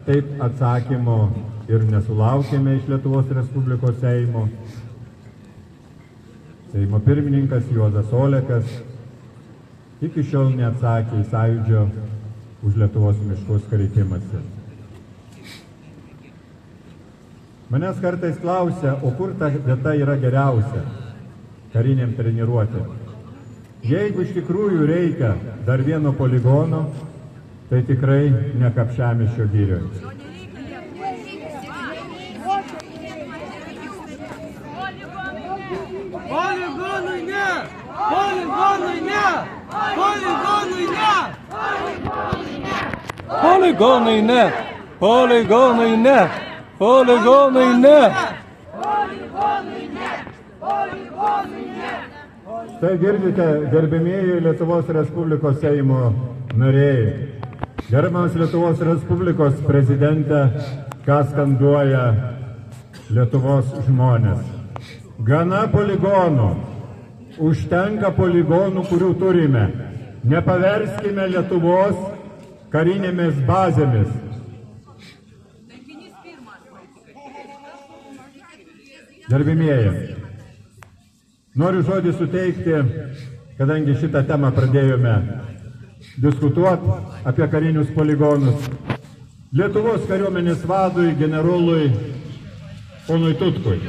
taip atsakymo ir nesulaukėme iš Lietuvos Respublikos Seimo. Seimo pirmininkas Juozas Olekas iki šiol neatsakė į Sąjūdžio už Lietuvos miškus kreipimąsi. Manęs kartais klausia, o kur ta vieta yra geriausia kariniam treniruotėm. Jeigu iš tikrųjų reikia dar vieno poligono, tai tikrai ne Kapčiamiesčio girioje. Poligonui ne! Poligonui ne! Poligonui ne! Poligonai ne! Poligonai ne! Poligonai ne! Tai girdite, gerbimieji Lietuvos Respublikos Seimo nariai. Gerbiamas Lietuvos Respublikos prezidente, ką skanduoja Lietuvos žmonės. Gana poligonų. Užtenka poligonų, kurių turime. Nepaverskime Lietuvos karinėmis bazėmis. Gerbimieji, noriu žodį suteikti, kadangi šitą temą pradėjome diskutuoti apie karinius poligonus, Lietuvos kariuomenės vadui generolui ponui Tutkui.